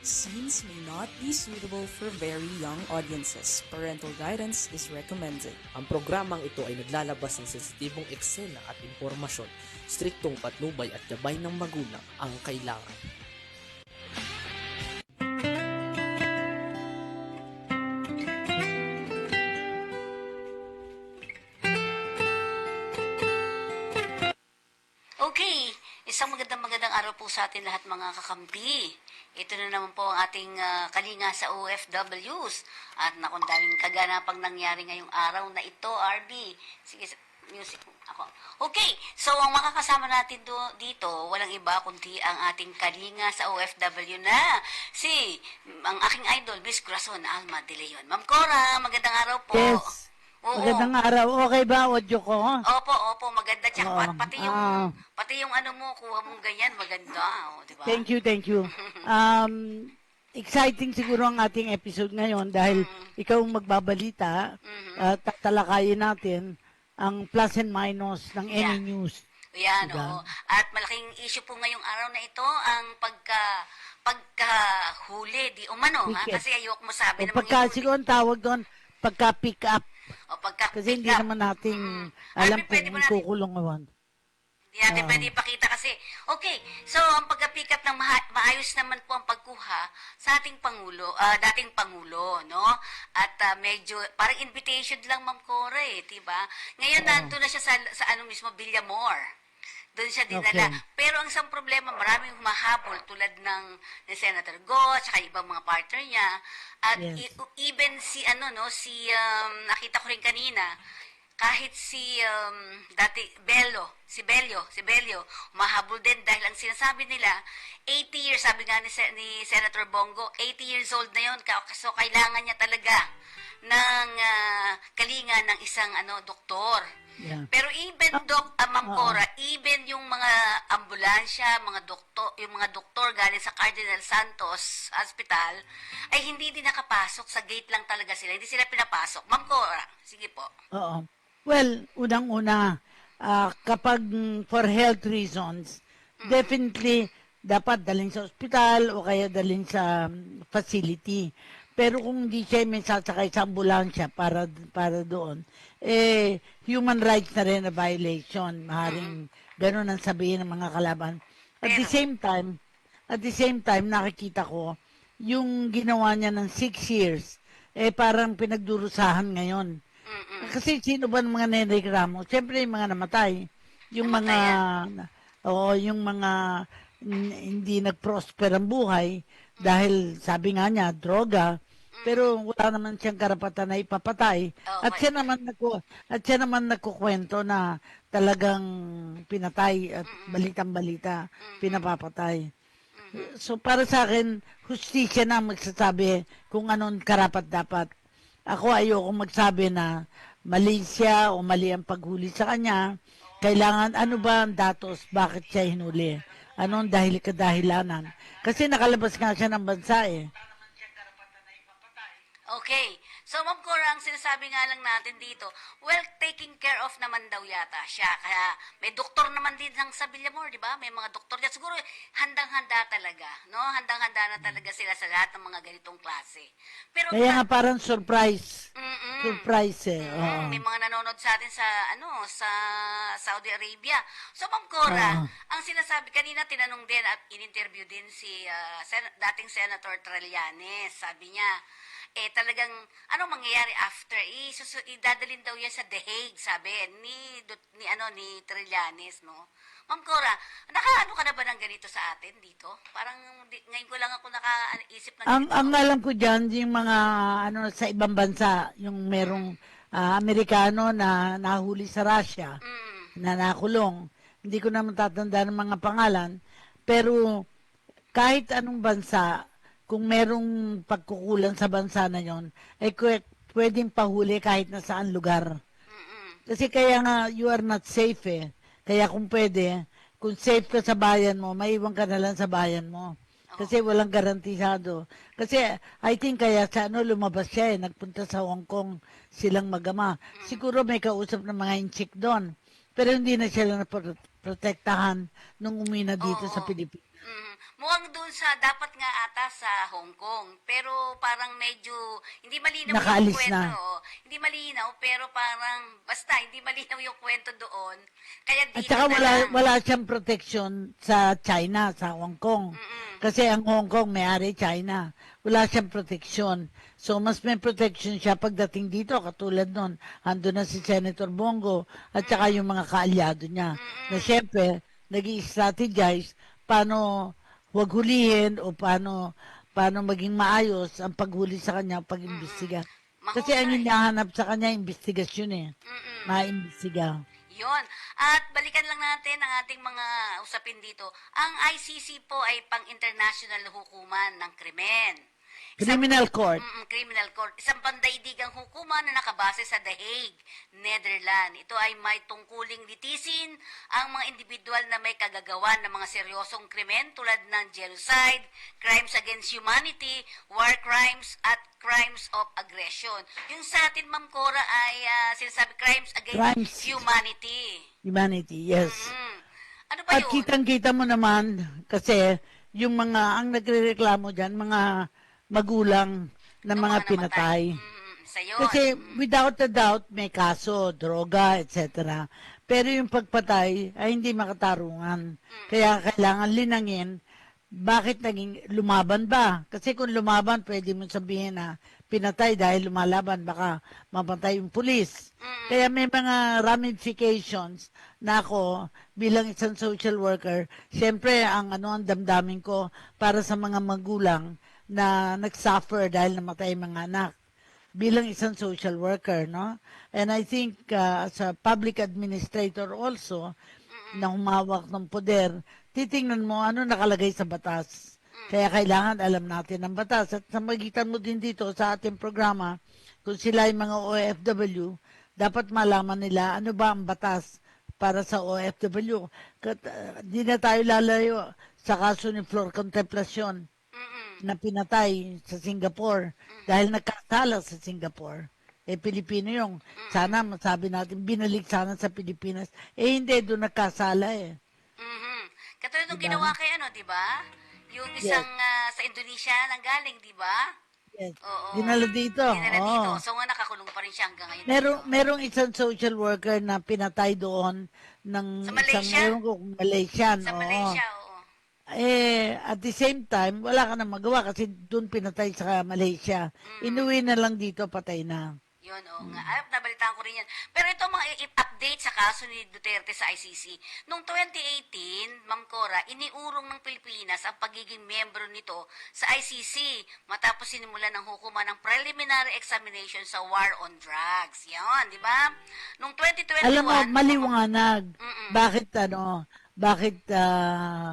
scenes may not be suitable for very young audiences. Parental guidance is recommended. Ang programang ito ay naglalabas ng sensitibong eksena at impormasyon. Striktong patnubay at gabay ng magulang ang kailangan. Okay, isang magandang araw po sa atin lahat mga kakampi. Ito na naman po ang ating kalinga sa OFWs. At nakong daming kaganapang nangyari ngayong araw na ito, RB. Sige, music ako. Okay, so ang makakasama natin dito, walang iba kundi ang ating kalinga sa OFW na ang aking idol, Miss Corazon Alma de Leon. Ma'am Cora, magandang araw po. Yes. Oo. Magandang araw. Okay ba audio ko? Opo, maganda. Tsaka pati yung ano mo, kuha mong ganyan, maganda. O, diba? Thank you. Exciting siguro ang ating episode ngayon dahil ikaw ang magbabalita at tatalakayin natin ang plus and minus ng any news. Yan, diba? oo. At malaking issue po ngayong araw na ito, ang pagkahuli, di umano, ha? Kasi ayok mo sabi na siguro ang tawag doon, pagka-pick up. Kasi hindi naman natin alam kung kukulong naman. Hindi natin pwede ipakita kasi. Okay, so ang pagka-pick up ng maayos naman po ang pagkuha sa ating Pangulo, dating Pangulo, no? At medyo, parang invitation lang, Ma'am Cora, diba? Ngayon, nandun na siya sa ano mismo, Villamor. Doon siya dinala. Okay. Pero ang isang problema, maraming humahabol tulad ni Senator Go, tsaka ibang mga partner niya. At even nakita ko rin kanina, kahit Bello, humahabol din dahil ang sinasabi nila, 80 years, sabi nga ni Senator Bongo, 80 years old na yun, so kailangan niya talaga ng kalinga ng isang doktor. Yeah. Pero even Ma'am Cora, even yung mga ambulansya, yung mga doktor galing sa Cardinal Santos Hospital ay hindi din nakapasok, sa gate lang talaga sila. Hindi sila pinapasok. Ma'am Cora, sige po. Oo. Well, unang-una, kapag for health reasons, definitely dapat dalhin sa ospital o kaya dalhin sa facility. Pero kung hindi siya may sasakay sa ambulansya para doon, human rights na rin na violation. Maaaring gano'n ang sabihin ng mga kalaban. At the same time, nakikita ko, yung ginawa niya ng 6 years, parang pinagdurusahan ngayon. Kasi sino ba ng mga nireklamo? Siyempre yung mga namatay. Yung mga hindi nag-prosper ang buhay dahil sabi nga niya, droga, pero wala naman siyang karapatan na ipapatay. At siya naman nagkukwento na talagang pinatay at balitang-balita, pinapapatay. So para sa akin, hustisya na magsasabi kung anong karapat-dapat. Ako ayoko magsabi na mali siya o mali ang paghuli sa kanya. Kailangan, ano ba ang datos, bakit siya hinuli? Anong kadahilanan? Kasi nakalabas nga siya ng bansa Okay. So, Ma'am Cora, ang sinasabi nga lang natin dito, well, taking care of naman daw yata siya. Kaya may doktor naman din sa Villamor, di ba? May mga doktor niya. Siguro, handang-handa talaga, no? Handang-handa na talaga sila sa lahat ng mga ganitong klase. Pero kaya nga parang surprise. Surprise May mga nanonood sa atin sa Saudi Arabia. So, Ma'am Cora, ang sinasabi, kanina tinanong din at in-interview din si dating Senator Trillanes. Sabi niya, talagang, ano mangyayari after? Idadalin daw yan sa The Hague, sabi, ni Trillanes, no? Ma'am Cora, nakaano ka na ba ng ganito sa atin dito? Parang, ngayon ko lang ako nakaisip ng ganito. Ang alam ko dyan, yung mga, sa ibang bansa, yung merong Amerikano na nahuli sa Russia, na nakulong. Hindi ko naman tatanda ng mga pangalan, pero kahit anong bansa, kung merong pagkukulang sa bansa na yon, pwedeng pahuli kahit na saan lugar. Kasi kaya nga, you are not safe Kaya kung pwede, kung safe ka sa bayan mo, maiwan ka na lang sa bayan mo. Kasi walang garantisado. Kasi I think kaya lumabas siya nagpunta sa Hong Kong silang magama. Siguro may kausap ng mga inchik doon. Pero hindi na sila naprotektahan nung umina dito sa Pilipinas. Mukhang doon sa, dapat nga ata sa Hong Kong. Pero parang medyo, hindi malinaw Nakaalis yung kwento. na. Hindi malinaw, pero parang, basta, hindi malinaw yung kwento doon. Kaya At dito saka na wala, lang. wala siyang protection sa China, sa Hong Kong. Kasi ang Hong Kong may-ari China. Wala siyang protection. So mas may protection siya pagdating dito, katulad nun. Ando na si Senator Bongo at saka yung mga kaalyado niya. Na siyempre, nag-i-strategize paano huwag hulihin o paano maging maayos ang paghuli sa kanya, pag-imbestiga. Kasi ang Mahusay. hinahanap sa kanya, investigasyon eh. Ma-imbestiga. Yon. At balikan lang natin ang ating mga usapin dito. Ang ICC po ay pang-international na hukuman ng krimen. Criminal Court. Criminal Court. Isang pandaigdigang hukuman na nakabase sa The Hague, Netherlands. Ito ay may tungkuling litisin ang mga individual na may kagagawan ng mga seryosong krimen tulad ng genocide, crimes against humanity, war crimes, at crimes of aggression. Yung sa atin, Ma'am Cora, ay sinasabi crimes against Crimes. humanity. Humanity, yes. Ano ba At yun? kitang-kita mo naman kasi yung mga, ang nagrereklamo dyan, mga magulang na Nung mga namatay. pinatay. Sa yun. Kasi without a doubt, may kaso, droga, etc. Pero yung pagpatay ay hindi makatarungan. Kaya kailangan linangin bakit naging lumaban ba? Kasi kung lumaban, pwede mo sabihin na pinatay dahil lumalaban, baka mamatay yung pulis. Kaya may mga ramifications na ako bilang isang social worker, siyempre ang damdamin ko para sa mga magulang na nag-suffer dahil namatay ang mga anak bilang isang social worker, no? And I think as a public administrator also, na humawak ng poder, titingnan mo ano nakalagay sa batas. Kaya kailangan alam natin ang batas. At sa magitan mo din dito sa ating programa, kung sila ay mga OFW, dapat malaman nila ano ba ang batas para sa OFW. Di na tayo lalayo sa kaso ni Flor Contemplacion na pinatay sa Singapore dahil nagkasala sa Singapore. Pilipino yung, sana masabi natin, binalik sana sa Pilipinas. Hindi, doon nagkasala eh. Katulad nung Diba? ginawa kay di ba? Yung isang sa Indonesia nang galing, di ba? Yes. Oo. Dinala dito. Dinala dito. Oo. So nga nakakulong pa rin siya hanggang ngayon. Merong isang social worker na pinatay doon ng Sa Malaysia? isang meron ko Malaysian. Sa oo. Malaysia, oo. At the same time, wala ka na magawa kasi doon pinatay sa Malaysia. Inuwi na lang dito, patay na. Yun, oo nga. Ay, nabalitaan ko rin yan. Pero ito mga update sa kaso ni Duterte sa ICC. Noong 2018, Ma'am Cora, iniurong ng Pilipinas ang pagiging miyembro nito sa ICC matapos sinimulan ng hukuman ng preliminary examination sa war on drugs. Yan, di ba? Noong 2021... Alam mo, maliwanag. Bakit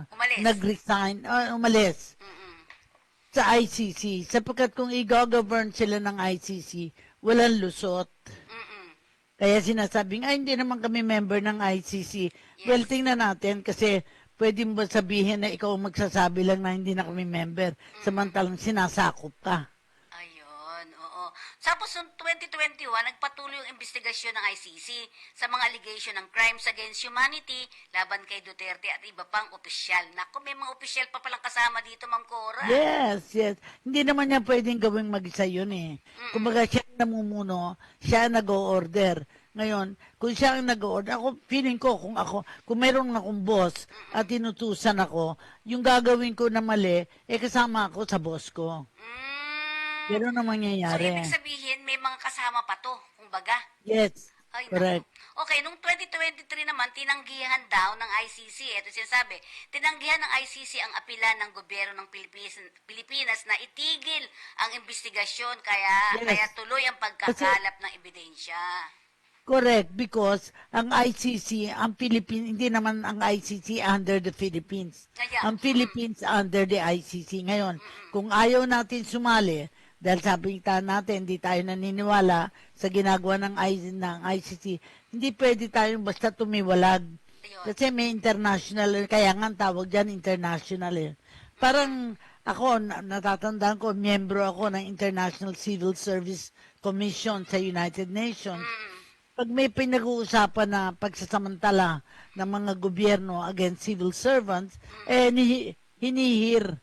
Umalis. nag-resign, umalis sa ICC? Sapagkat kung i-govern sila ng ICC, walang lusot. Kaya sinasabing, hindi naman kami member ng ICC. Well, tingnan natin kasi pwede mo ba sabihin na ikaw ang magsasabi lang na hindi na kami member, samantalang sinasakop ka. Ayun, oo. Tapos noong 2021, nagpatuloy yung investigasyon ng ICC sa mga allegation ng crimes against humanity laban kay Duterte at iba pang opisyal. Naku, may mga opisyal pa palang kasama dito, Ma'am Cora. Yes. Hindi naman niya pwedeng gawing mag-isa yun eh. Kumbaga siya ang namumuno, siya ang nag-o-order. Ngayon, kung siya ang nag-o-order, ako, feeling ko, kung mayroon akong boss at tinutusan ako, yung gagawin ko na mali, kasama ako sa boss ko. Gano'n ang So, mangyayari. ibig sabihin, may mga kasama pa to, kumbaga. Yes, Ay, correct. naku. Okay, nung 2023 naman, tinanggihan daw ng ICC. Ito sinasabi, tinanggihan ng ICC ang apila ng gobyerno ng Pilipinas na itigil ang investigasyon kaya tuloy ang pagkakalap ng ebidensya. Correct, because ang ICC, ang Philippines, hindi naman ang ICC under the Philippines. Kaya, Ang Philippines under the ICC. Ngayon, kung ayaw natin sumali, dahil sabi natin, hindi tayo naniniwala sa ginagawa ng ICC, hindi pwede tayong basta tumiwalag. Ayun. Kasi may international, kaya nga ang tawag dyan international eh. Parang ako, natatandaan ko, miyembro ako ng International Civil Service Commission sa United Nations. Pag may pinag-uusapan na pagsasamantala ng mga gobyerno against civil servants, hinihir,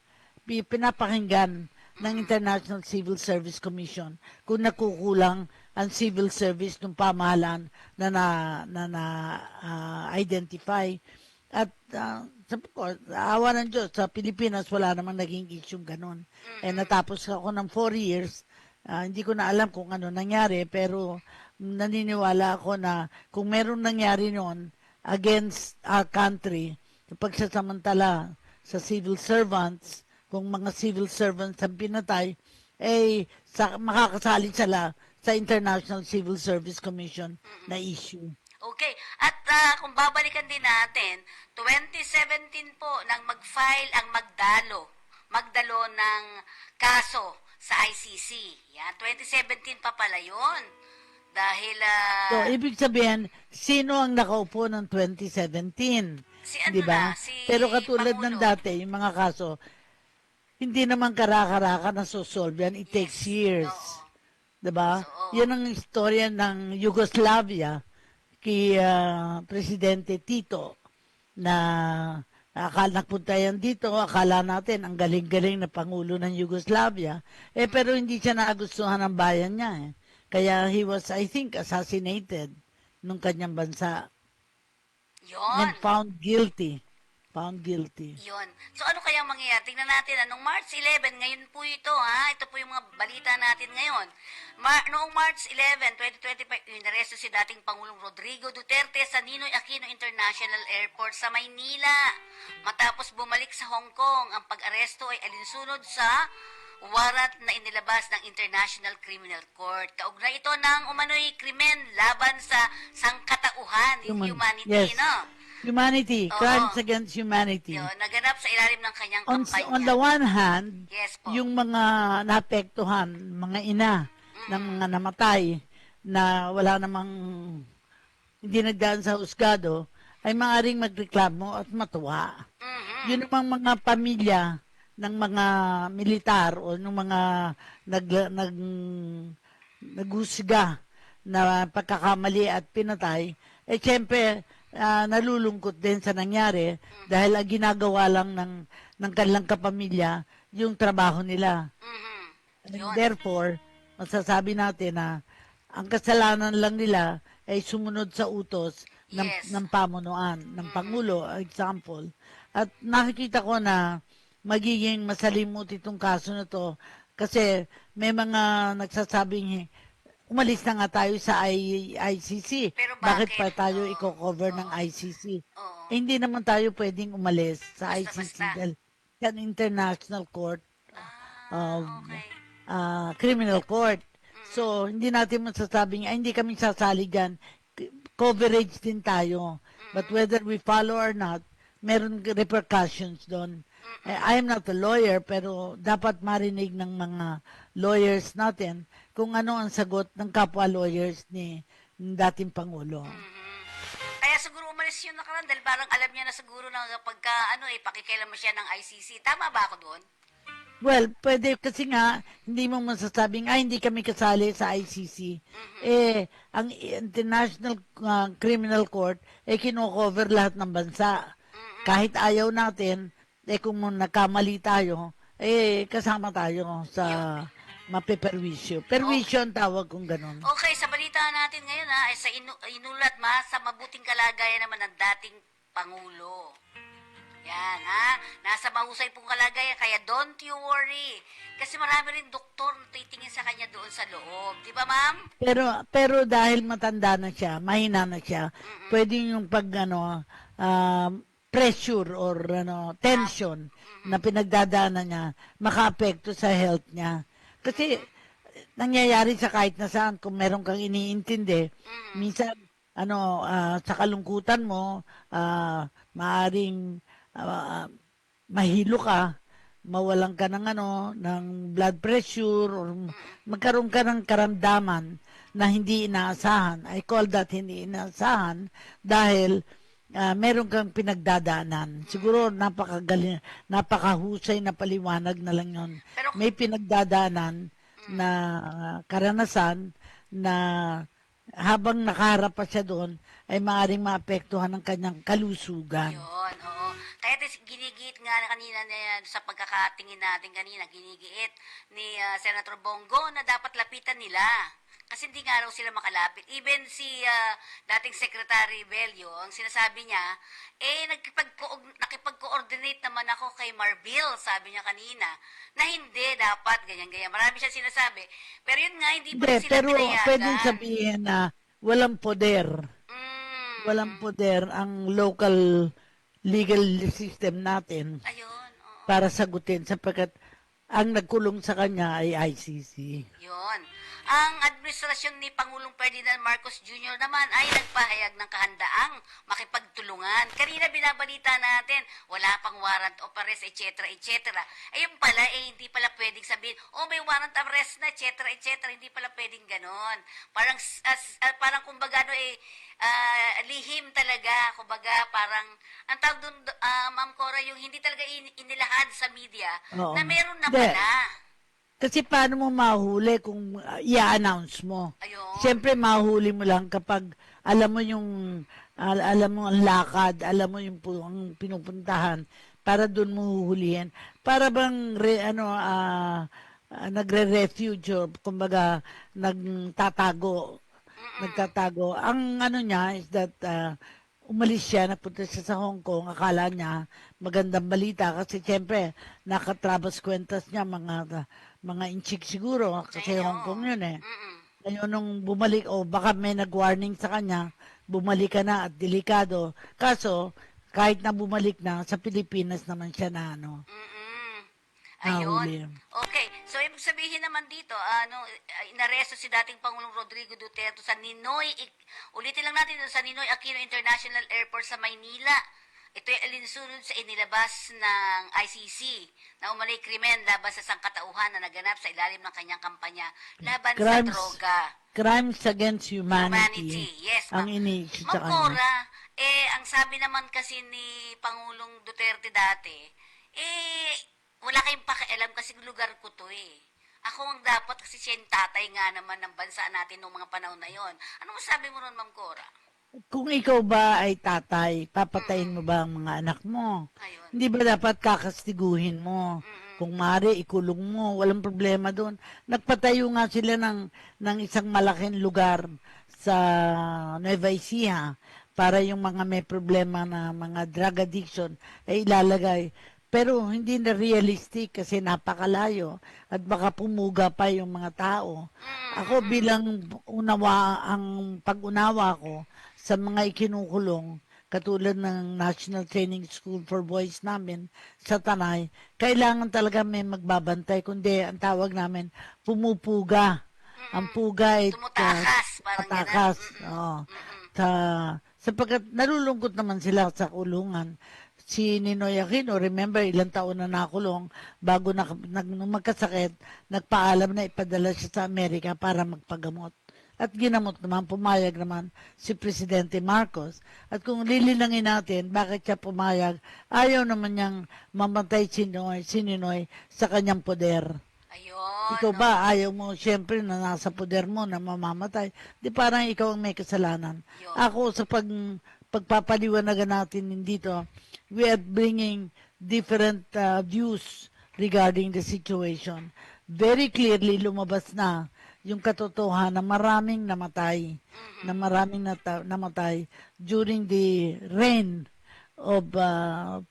pinapakinggan ng International Civil Service Commission kung nakukulang ang civil service ng pamahalaan na identify. At sabi ko, awa ng Diyos, sa Pilipinas wala namang naging issue ganun. Natapos ako ng 4 years, hindi ko na alam kung ano nangyari, pero naniniwala ako na kung meron nangyari noon against our country, yung pagsasamantala sa civil servants, kung mga civil servants ang pinatay, makakasali sila sa International Civil Service Commission na issue. Okay. At kung babalikan din natin, 2017 po nang mag-file ang magdalo ng kaso sa ICC. Yan, 2017 pa pala yun. Dahil, So, ibig sabihin, sino ang nakaupo ng 2017? si ano Diba? na, si Pero katulad ng Pangulo. dati, yung mga kaso, hindi naman karakaraka na sosolve yan. It takes years. Oo. Diba? Oo. Yan ang istorya ng Yugoslavia kay Presidente Tito na nagpunta yan dito, akala natin ang galing-galing na Pangulo ng Yugoslavia, pero hindi siya nagustuhan ng bayan niya. Kaya he was, I think, assassinated nung kanyang bansa. Yun. And found guilty. Found guilty. Yun. So ano kaya mangyayari? Tingnan natin, noong March 11, ngayon po ito, ha? Ito po yung mga balita natin ngayon. Noong March 11, 2025, inaresto si dating Pangulong Rodrigo Duterte sa Ninoy Aquino International Airport sa Maynila. Matapos bumalik sa Hong Kong, ang pag-aresto ay alinsunod sa warat na inilabas ng International Criminal Court. Kaugnay ito ng umano'y krimen laban sa sangkatauhan, humanity, Yes. no? Humanity, Oo. crimes against humanity. Yun, naganap sa ilalim ng kanyang On kampanya. the one hand, Yes po. yung mga naapektuhan, mga ina ng mga namatay na wala namang hindi nagdaan sa husgado, ay maaaring magreklamo at matuwa. Yun namang mga pamilya ng mga militar o ng mga naghusga na pagkakamali at pinatay, siyempre, nalulungkot din sa nangyari dahil ang ginagawa lang ng kanilang kapamilya yung trabaho nila. And therefore, masasabi natin na ang kasalanan lang nila ay sumunod sa utos Yes. ng pamunuan, ng Pangulo, example. At nakikita ko na magiging masalimuot itong kaso na to kasi may mga nagsasabing umalis na nga tayo sa ICC. Pero Bakit bakit? pa tayo Oo. i-cover ng ICC? Oo. Hindi naman tayo pwedeng umalis sa ICC Basta-basta. dahil yan International Court of Okay. Criminal Court. So, hindi natin masasabing, hindi kami sasali dyan. Coverage din tayo. But whether we follow or not, meron repercussions doon. I am not a lawyer, pero dapat marinig ng mga lawyers natin kung ano ang sagot ng kapwa lawyers ni dating Pangulo. Kaya siguro umalis yun nakaraan dahil parang alam niya na siguro na pagka pakikialam mo siya ng ICC. Tama ba ako doon? Well, pwede kasi nga, hindi mo masasabing, hindi kami kasali sa ICC. Ang International Criminal Court, kino-cover lahat ng bansa. Kahit ayaw natin, kung nagkamali tayo, kasama tayo sa mapiperwisyo. Perwisyo ang tawag kung ganun. Okay, sa balita natin ngayon ay sa inulat sa mabuting kalagayan naman ng dating Pangulo. Yan, nasa mahusay pong kalagayan, kaya don't you worry. Kasi marami rin doktor na titingin sa kanya doon sa loob. Di ba, ma'am? Pero dahil matanda na siya, mahina na siya, pwede yung pressure or tension na pinagdadaanan niya, makaapekto sa health niya. Kasi nangyayari sa kahit na saan, kung meron kang iniintindi, minsan sa kalungkutan mo, maaring mahilo ka, mawalan ka ng blood pressure or magkaroon ka ng karamdaman na hindi inaasahan. I call that hindi inaasahan dahil meron kang pinagdadaanan. Siguro napakagaling, napakahusay na paliwanag na lang yun. Pero- May pinagdadaanan na karanasan na habang nakaharap pa siya doon ay maaaring maapektuhan ng kanyang kalusugan. Yun, oo. Kaya Dati ginigiit nga kanina sa pagkakatingin natin kanina, ginigiit ni Senator Bongo na dapat lapitan nila. Kasi hindi nga raw sila makalapit. Even si dating Secretary Bello, ang sinasabi niya, nakipag-coordinate naman ako kay Marbil, sabi niya kanina, na hindi dapat ganyan-ganyan. Marami siya sinasabi. Pero yun nga, hindi pa rin sila Pero pinayagan. pwedeng sabihin na walang poder. Walang poder ang local legal system natin Ayun, oo. para sagutin sapagkat ang nagkulong sa kanya ay ICC. Yun. Ang administrasyon ni Pangulong Ferdinand Marcos Jr. naman ay nagpahayag ng kahandaang makipagtulungan. Kanina binabalita natin, wala pang warrant of arrest, etc., etc. Ayun pala, hindi pala pwedeng sabihin, may warrant of arrest na, etc., etc. Hindi pala pwedeng ganon. Parang kumbaga, lihim talaga. Kumbaga, parang, ang tawag doon, Ma'am Cora, yung hindi talaga inilahad sa media, Oo. na meron na Hindi. pala. Kasi paano mo mahuli kung i-announce mo? Ayun. Siyempre mahuli mo lang kapag alam mo yung alam mo ang lakad, alam mo yung ang pinupuntahan para doon mo huhulihin. Para bang nagre-refuge o kumbaga nagtatago. Ang niya is that umalis siya, napunta siya sa Hong Kong, akala niya magandang balita kasi siyempre nakatrabas kwentas niya mga inchik siguro kasi Ayun. Hong Kong yun eh. Mm-mm. Ngayon nung bumalik, baka may nag-warning sa kanya, bumalik ka na at delikado. Kaso, kahit na bumalik na, sa Pilipinas naman siya na Mm-mm. nahuli. Ayun. Okay. So, ibig sabihin naman dito, inaresto si dating Pangulong Rodrigo Duterte sa Ninoy, ulitin lang natin, sa Ninoy Aquino International Airport sa Maynila. Ito ay alinsunod sa inilabas ng ICC na umano'y krimen laban sa sangkatauhan na naganap sa ilalim ng kanyang kampanya laban sa droga. Crimes against humanity. Yes, ang ma'am. ini-issue Ma'am sa kanya. Cora, ang sabi naman kasi ni Pangulong Duterte dati, wala kayong pakialam kasi lugar ko to eh. Ako ang dapat kasi siya yung tatay nga naman ng bansa natin noong mga panahon na yon. Ano masabi mo ron, Ma'am Cora? Kung ikaw ba ay tatay, papatayin mo ba ang mga anak mo? Ayun. Hindi ba dapat kakastiguhin mo? Kung maaari, ikulong mo. Walang problema doon. Nagpatayo nga sila ng isang malaking lugar sa Nueva Ecija para yung mga may problema na mga drug addiction ay ilalagay. Pero hindi na realistic kasi napakalayo at baka pumuga pa yung mga tao. Ako bilang ang pag-unawa ko sa mga ikinukulong, katulad ng National Training School for Boys namin sa Tanay, kailangan talaga may magbabantay, kundi ang tawag namin, pumupuga. Ang puga ay Tumutakas, parang patakas. ganun. Oo. Sapagkat nalulungkot naman sila sa kulungan. Si Ninoy Aquino, remember, ilang taon na nakulong bago nung magkasakit, nagpaalam na ipadala siya sa Amerika para magpagamot. At ginamot naman, pumayag naman si Presidente Marcos. At kung lilinangin natin, bakit siya pumayag, ayaw naman niyang mamatay si Ninoy sa kanyang poder. Ayun. Ikaw ba, ayaw mo, siyempre, na nasa poder mo na mamamatay. Di parang ikaw ang may kasalanan. Yun. Ako, sa pagpapaliwanagan natin dito, we are bringing different views regarding the situation. Very clearly, lumabas na yung katotohanan na maraming namatay, namatay during the reign of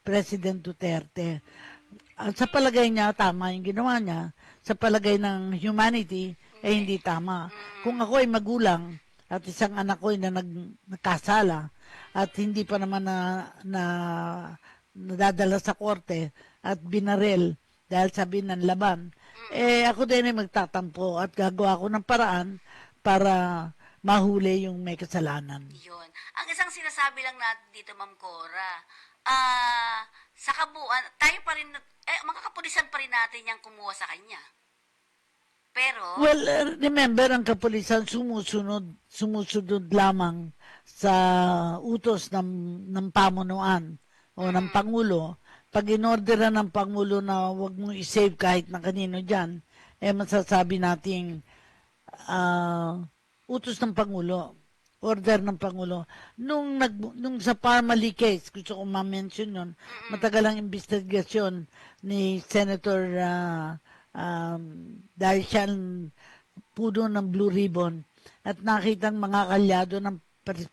President Duterte. At sa palagay niya, tama yung ginawa niya. Sa palagay ng humanity, hindi tama. Kung ako ay magulang at isang anak ko ay nagkasala at hindi pa naman nadadala sa korte at binaril dahil sabi ng laban, ako din ay magtatampo at gagawa ko ng paraan para mahuli yung may kasalanan. Yun. Ang isang sinasabi lang natin dito, Ma'am Cora, sa kabuuan, tayo pa rin, mga kapulisan pa rin natin yung kumuha sa kanya. Pero, Well, remember, ang kapulisan sumusunod lamang sa utos ng pamunuan o ng Pangulo. Pag inorderan ng Pangulo na huwag mong isave kahit na kanino dyan, masasabi nating utos ng Pangulo. order ng Pangulo. Nung sa Parmali case, gusto ko ma-mention yun, matagal ang investigasyon ni Senator dahil siya ang puno ng Blue Ribbon at nakitang mga kalyado ng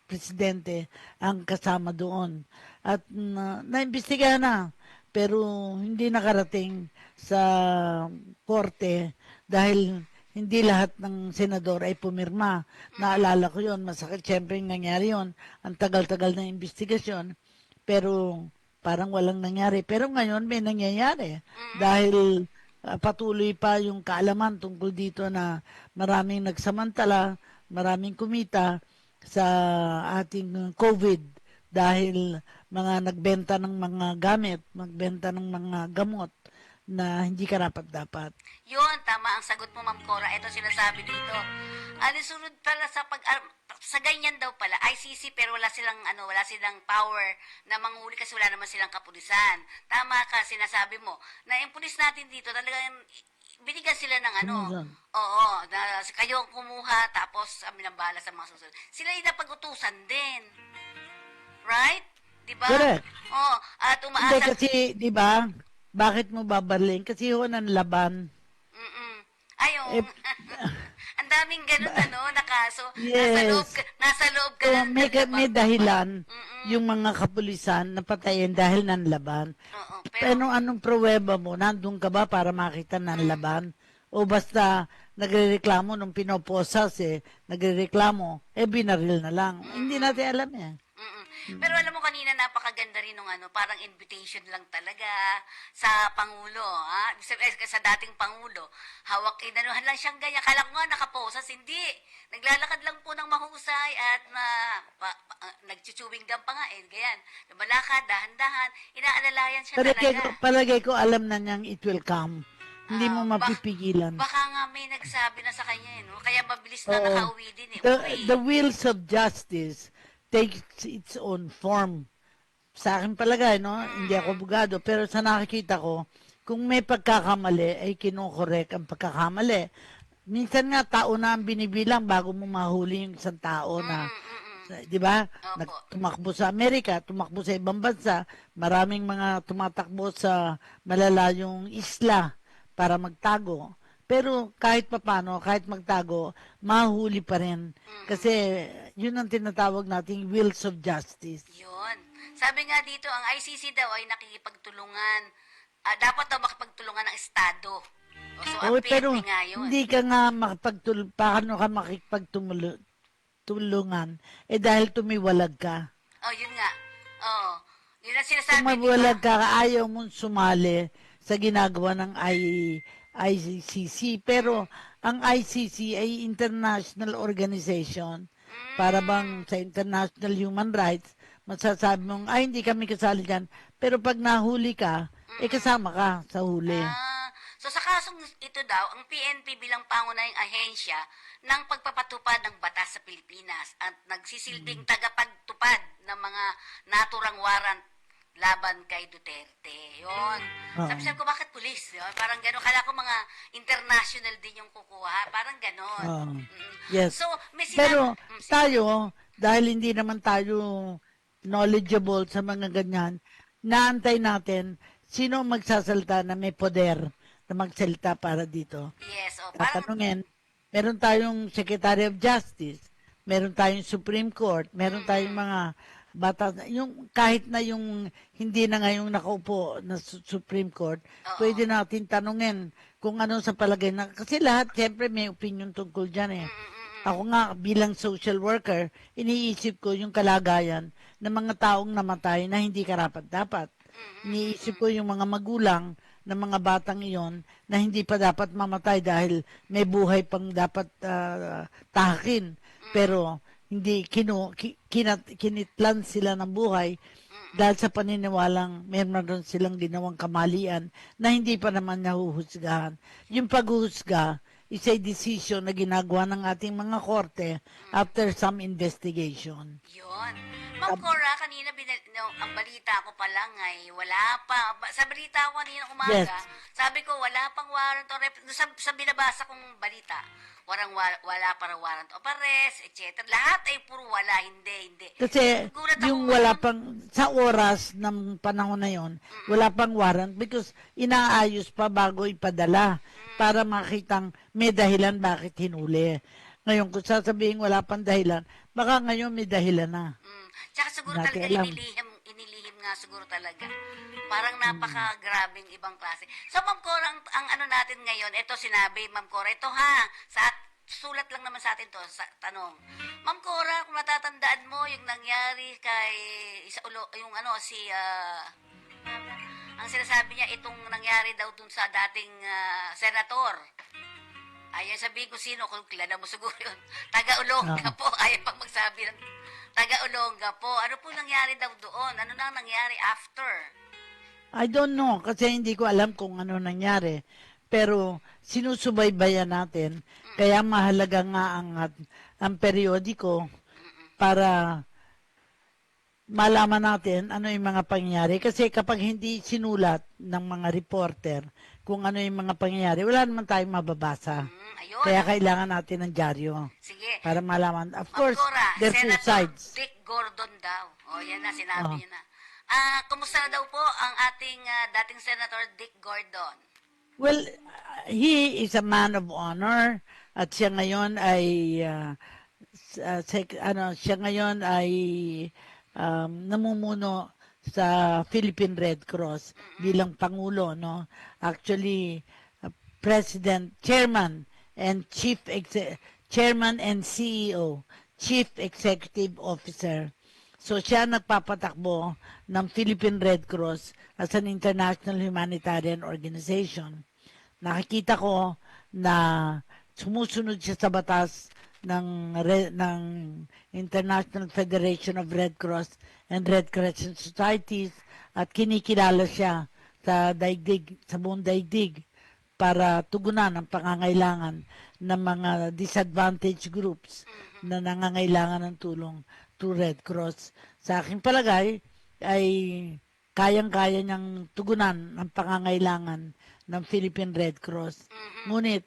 presidente ang kasama doon. At naimbestigahan na, pero hindi nakarating sa korte dahil hindi lahat ng senador ay pumirma. Naalala ko yun, masakit siyempre yung nangyari yun. Ang tagal-tagal na investigasyon, pero parang walang nangyari. Pero ngayon may nangyayari dahil patuloy pa yung kaalaman tungkol dito na maraming nagsamantala, maraming kumita sa ating COVID dahil mga nagbenta ng mga gamit, magbenta ng mga gamot na hindi karapat-dapat. Yun, tama ang sagot mo, Ma'am Cora. Ito sinasabi dito. Alisunod pala sa ganyan daw pala, ICC, pero wala silang power na manghuli kasi wala naman silang kapulisan. Tama ka, sinasabi mo. Na yung pulis natin dito, talagang binigyan sila ng oo, na kayo ang kumuha, tapos kami nang bahala sa mga susunod. Sila yung napag-utusan din. Right? Diba? Correct. Oo, at Hindi umaasa. kasi, di ba, bakit mo babarling? Kasi ho ng laban. Ayun. Ang daming ganun, na kaso. Yes. Nasa loob ka So, lang. may dahilan yung mga kapulisan na patayin dahil ng laban. Oo, Pero anong pruweba mo? Nandun ka ba para makita ng laban? O basta nagrereklamo nung pinoposas nagrereklamo, binaril na lang. Hindi natin alam Pero alam mo kanina napakaganda rin nung parang invitation lang talaga sa Pangulo, ha? Sa dating Pangulo. Hawak inanuhan lang siyang ganyan. Kala ko nga nakaposas, hindi. Naglalakad lang po ng mahusay at nagchuchewing gum pa nga ganyan. Lumalakad, dahan-dahan, inaalalayan siya talaga. Palagay ko alam na niyang it will come. Hindi mo mapipigilan. Baka nga may nagsabi na sa kanya, no? Kaya mabilis na nakauwi din, The wheels of justice takes its own form. Sa akin palagay, no? Hindi ako abogado, pero sa nakikita ko, kung may pagkakamali, ay kinokorek ang pagkakamali. Minsan nga, tao na ang binibilang bago mo mahuli yung isang tao na, di ba? Tumakbo sa Amerika, tumakbo sa ibang bansa, maraming mga tumatakbo sa malalayong isla para magtago. Pero kahit papano, kahit magtago, mahuli pa rin. Kasi yun ang tinatawag nating wheels of justice. Yun. Sabi nga dito, ang ICC daw ay nakikipagtulungan. Dapat daw makipagtulungan ng Estado. So, ang pero PNP nga yun. hindi ka nga paano ka makipagtulungan? Dahil tumiwalag ka. Yun nga. Yun ang sinasabi. Tumiwalag ka, ayaw mong sumali sa ginagawa ng ICC. Pero ang ICC ay international organization. Para bang sa international human rights, masasabi mong, hindi kami kasali dyan. Pero pag nahuli ka, kasama ka sa huli. So sa kasong ito daw, ang PNP bilang pangunahing ahensya ng pagpapatupad ng batas sa Pilipinas at nagsisilbing tagapagtupad ng mga naturang warrant laban kay Duterte. Yun. Sabi ko, bakit pulis? Yun? Parang gano'n. Kala ko mga international din yung kukuha. Parang gano'n. Yes. So, may pero tayo, dahil hindi naman tayo knowledgeable sa mga ganyan, naantay natin sino magsasalta na may poder na magsalita para dito. Yes. Tatanungin, meron tayong Secretary of Justice, meron tayong Supreme Court, meron tayong mga bata, yung kahit na yung hindi na ngayong nakaupo na Supreme Court, pwede natin tanungin kung ano sa palagay na, kasi lahat siyempre may opinion tungkol dyan Ako nga bilang social worker, iniisip ko yung kalagayan ng mga taong namatay na hindi karapat-dapat. Iniisip ko yung mga magulang ng mga batang iyon na hindi pa dapat mamatay dahil may buhay pang dapat tahakin. Pero hindi kinitlan sila ng buhay dahil sa paniniwalang meron silang ginawang kamalian na hindi pa naman nahuhusgahan. Yung paghuhusga is a decision na ginagawa ng ating mga korte after some investigation. Yun. Ma'am Cora, kanina ang balita ko pa lang ay wala pa. Sa balita ko kanina umaga, Yes. sabi ko wala pang warrant of sa binabasa kong balita. Wala para warrant of arrest, etc. Lahat ay puro wala, hindi. Kasi Gulat ako, yung wala ma'am. pang, sa oras ng panahon na yon, wala pang warrant because inaayos pa bago ipadala para makitang may dahilan bakit hinuli. Ngayon, kung sasabihin wala pang dahilan, baka ngayon may dahilan na. Tsaka siguro Natin talaga alam. inilihim nga siguro talaga. Parang napaka-grabing ibang klase. So, Ma'am Cora, ang ano natin ngayon, ito sinabi, Ma'am Cora, ito ha, sulat lang naman sa atin to, sa tanong. Ma'am Cora, kung natatandaan mo yung nangyari kay, yung ano, ang sinasabi niya, itong nangyari daw dun sa dating senator. Ayan, sabihin ko sino, kung kilala mo siguro yun. Taga-Olonga po, ayaw pang magsabi ng taga-Olonga po. Ano po nangyari daw doon? Ano nang nangyari after? I don't know kasi hindi ko alam kung ano nangyari. Pero sinusubaybayan natin. Kaya mahalaga nga ang periodiko para malaman natin ano yung mga pangyayari. Kasi kapag hindi sinulat ng mga reporter kung ano yung mga pangyayari, wala naman tayong mababasa. Ayun. Kaya kailangan natin ng dyaryo Sige. para malaman. Of Ma'am course, Cora, there's two Senator sides. Dick Gordon daw. O, yan na, sinabi Oh. niya na. Kumusta na daw po ang ating dating Senator Dick Gordon? Well, he is a man of honor at siya ngayon ay siya ngayon ay namumuno sa Philippine Red Cross bilang pangulo, no? Actually, chairman and CEO, Chief Executive Officer. So siya nagpapatakbo ng Philippine Red Cross as an international humanitarian organization. Nakikita ko na sumusunod siya sa batas ng International Federation of Red Cross and Red Crescent Societies at kinikilala siya sa buong daigdig para tugunan ang pangangailangan ng mga disadvantaged groups na nangangailangan ng tulong to Red Cross. Sa aking palagay ay kayang-kaya niyang tugunan ang pangangailangan ng Philippine Red Cross. Ngunit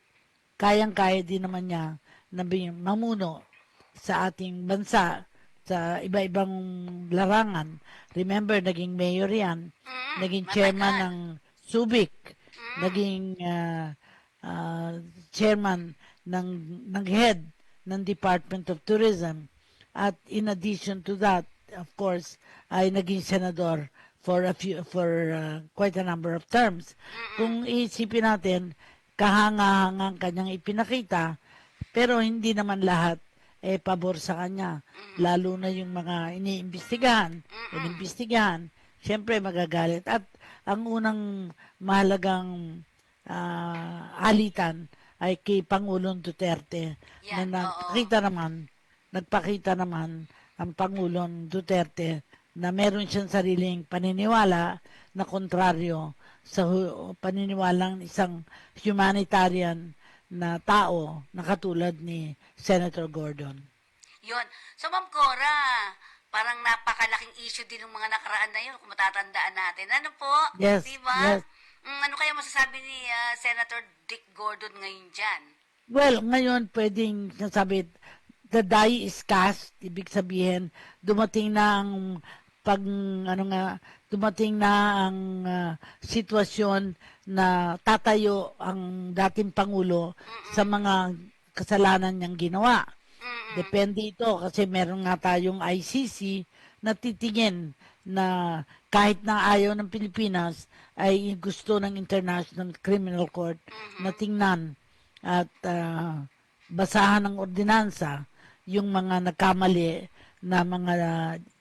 kayang-kaya din naman niya na mamuno sa ating bansa sa iba-ibang larangan. Remember, naging mayor yan, naging chairman ng Subic, naging chairman ng head ng Department of Tourism. At in addition to that, of course, ay naging senador for quite a number of terms. Kung iisipin natin, kahanga-hangang kanyang ipinakita, pero hindi naman lahat pabor sa kanya. Lalo na yung mga inimbestigahan, syempre magagalit. At ang unang mahalagang alitan ay kay Pangulong Duterte Yan, na nagpakita naman ang Pangulong Duterte na meron siyang sariling paniniwala na kontraryo sa paniniwalang isang humanitarian na tao na katulad ni Senator Gordon. Yun. So, Ma'am Cora, parang napakalaking issue din ng mga nakaraan na yun, kung matatandaan natin. Ano po? Yes, Diba? yes. Ano kaya masasabi ni Senator Dick Gordon ngayon dyan? Well, ngayon pwedeng nasabi, the die is cast, ibig sabihin, dumating na ang sitwasyon na tatayo ang dating Pangulo sa mga kasalanan niyang ginawa. Depende ito kasi meron nga tayong ICC na titingin na kahit na ayaw ng Pilipinas ay gusto ng International Criminal Court na tingnan at basahan ng ordinansa yung mga nagkamali na mga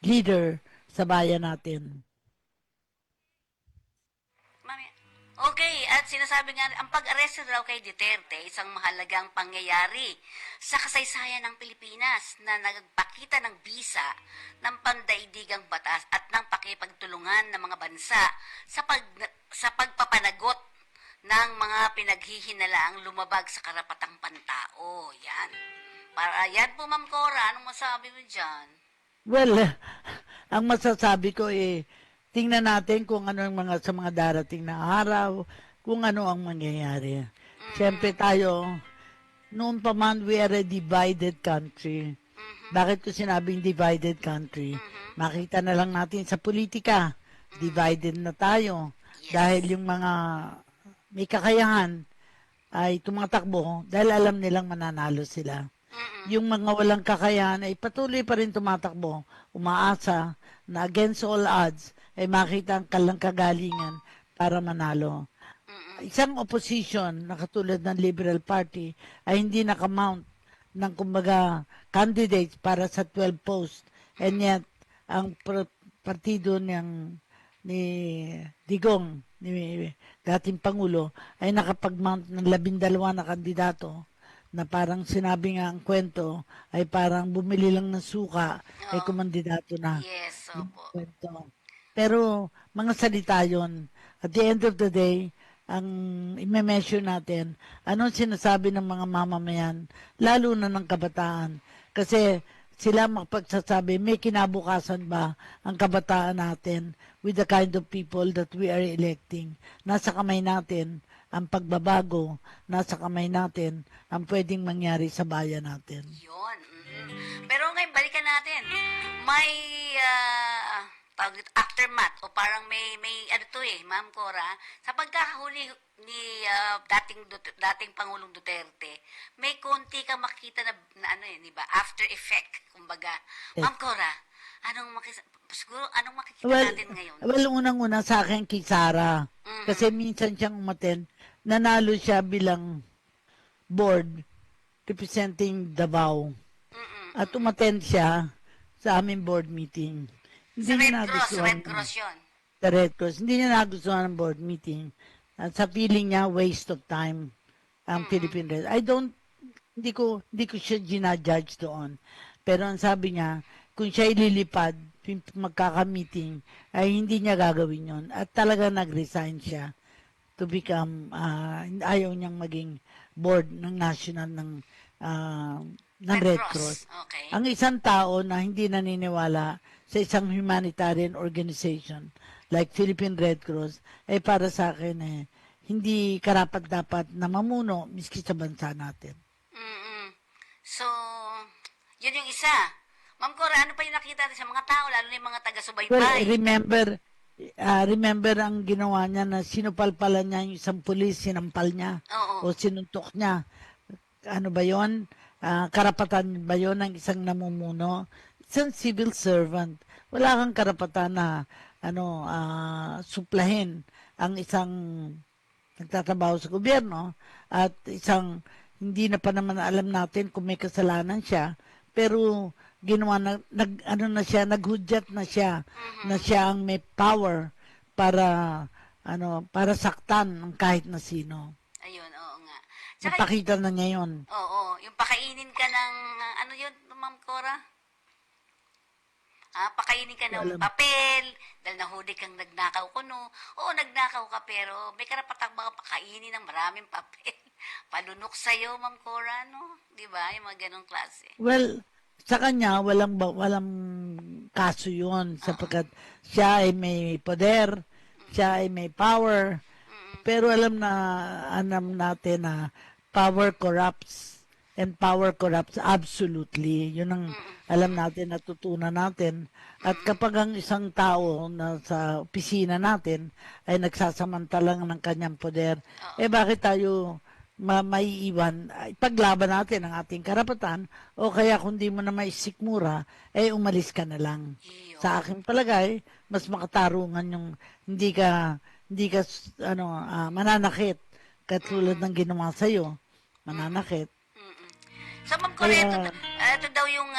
leader sa bayan natin. Okay, at sinasabi nga, ang pag-aresto raw kay Duterte, isang mahalagang pangyayari sa kasaysayan ng Pilipinas na nagpakita ng bisa ng pandaigdigang batas at ng pakipagtulungan ng mga bansa sa pagpapanagot ng mga pinaghihinalaang lumabag sa karapatang pantao. Yan. Para yan po, Ma'am Cora, anong masabi mo dyan? Well, Ang masasabi ko tingnan natin kung ano ang sa mga darating na araw, kung ano ang mangyayari. Siyempre tayo, noon pa man, we are a divided country. Bakit ko sinabing divided country? Makita na lang natin sa politika, divided na tayo. Dahil yung mga may kakayahan ay tumatakbo dahil alam nilang mananalo sila. Yung mga walang kakayahan ay patuloy pa rin tumatakbo, umaasa na against all odds ay makita ang kalang kagalingan para manalo. Isang opposition na katulad ng Liberal Party ay hindi nakamount ng kumbaga candidates para sa 12 posts, and yet ang partido ni Digong, ni dating Pangulo, ay nakapag-mount ng 12 na kandidato na parang sinabi nga ang kwento ay parang bumili lang ng suka ay kumandidato na. Yes, Yung opo. kwento. Pero mga salita yun. At the end of the day, ang i-measure natin, anong sinasabi ng mga mamamayan, lalo na ng kabataan. Kasi sila magpagsasabi, may kinabukasan ba ang kabataan natin with the kind of people that we are electing? Nasa kamay natin ang pagbabago, nasa kamay natin ang pwedeng mangyari sa bayan natin. Yun. Pero ngayon, balikan natin. May aftermath o parang may ano to Ma'am Cora, sa pagkakahuli ni dating Pangulong Duterte, may konti kang makita na ano di ba? After effect, kumbaga. Ma'am Cora, anong makikita natin ngayon? Well, unang-una sa akin kay Sara. Kasi minsan siyang umaten, nanalo siya bilang board representing Davao. At umaten siya sa aming board meeting. Sa Red Cross yun. Sa Red Cross. Hindi niya nagustuhan ng board meeting. At sa feeling niya, waste of time ang Philippine Red. Hindi ko siya ginajudge doon. Pero ang sabi niya, kung siya ililipad, magkaka-meeting, ay hindi niya gagawin yon. At talaga nag-resign siya to become, ayaw niyang maging board ng national ng Red Cross. Okay. Ang isang tao na hindi naniniwala sa isang humanitarian organization like Philippine Red Cross ay para sa akin hindi karapat-dapat na mamuno miski sa bansa natin. So, yun yung isa. Ma'am Cora, ano pa yung nakita natin sa mga tao, lalo na yung mga taga-subaybay? Well, remember ang ginawa niya na sinupalpalan niya yung isang pulis, sinampal niya o sinuntok niya. Ano ba yon? Karapatan ba yon ng isang namumuno? Isang civil servant. Wala kang karapatan na suplahin ang isang nagtatrabaho sa gobyerno at isang hindi na pa naman alam natin kung may kasalanan siya, pero ginawa naghudyat na siya na siya ang may power para saktan ng kahit na sino. Ayun, oo nga. Napakita na niya yun. Oo, yung pakainin ka ng ano yun, Ma'am Cora? Pakainin ka ng papel, dahil nahuli kang nagnakaw kuno. Oo, nagnakaw ka, pero may karapatang mga pakainin ng maraming papel. Palunok sa'yo, Ma'am Cora, no? Di ba? Yung mga ganong klase. Well, sa kanya, walang kaso yun sapagkat siya ay may poder, siya ay may power, pero alam natin na power corrupts and power corrupts absolutely. Yun ang alam natin, natutunan natin. At kapag ang isang tao na sa opisina natin ay nagsasamantalang ng kanyang poder, bakit tayo maiiwan? Ipaglaban natin ang ating karapatan o kaya kung di mo na maisikmura, umalis ka na lang. Sa aking palagay, mas makatarungan yung hindi ka mananakit katulad ng ginawa sa'yo. Mananakit. So, Ma'am Cora, ito daw yung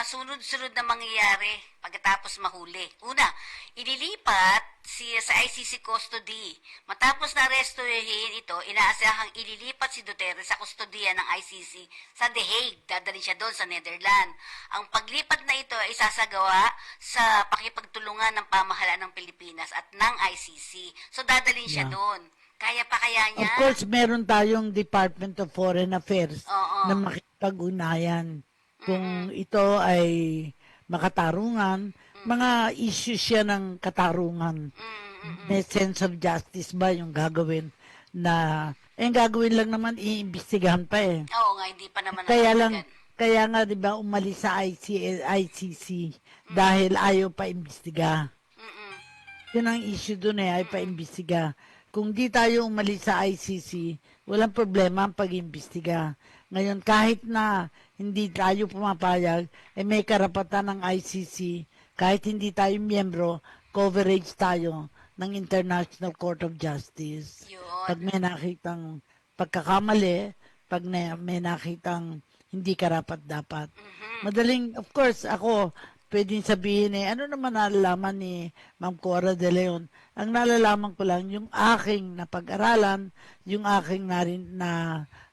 sunod-sunod na mangyayari pagkatapos mahuli. Una, ililipat sa ICC custody. Matapos na arestuhin ito, inaasahang ililipat si Duterte sa kustodiya ng ICC sa The Hague. Dadalhin siya doon sa Netherlands. Ang paglipat na ito ay isasagawa sa pakipagtulungan ng pamahalaan ng Pilipinas at ng ICC. So, dadalhin siya doon. Kaya pa kaya niya? Of course, meron tayong Department of Foreign Affairs na makipag-unayan. Kung ito ay makatarungan mga issues siya ng katarungan. May sense of justice ba yung gagawin na, yung gagawin lang naman, iimbestigahan pa eh. Oo nga, hindi pa naman Kaya lang, nakakagad. kaya nga 'di ba umalis sa ICC dahil ayaw pa imbestiga. Mm-mm. Yun ang issue doon ay pa-imbestiga. Kung di tayo umalis sa ICC, walang problema ang pag-imbestiga. Ngayon, kahit na hindi tayo pumapayag, may karapatan ng ICC, kahit hindi tayo miyembro, coverage tayo ng International Court of Justice. Pag Yun. may nakitang pagkakamali, pag may nakitang hindi karapat-dapat. Madaling, of course, ako, pwedeng sabihin ano naman nalalaman ni Ma'am Cora de Leon? Ang nalalaman ko lang, yung aking napag-aralan, yung aking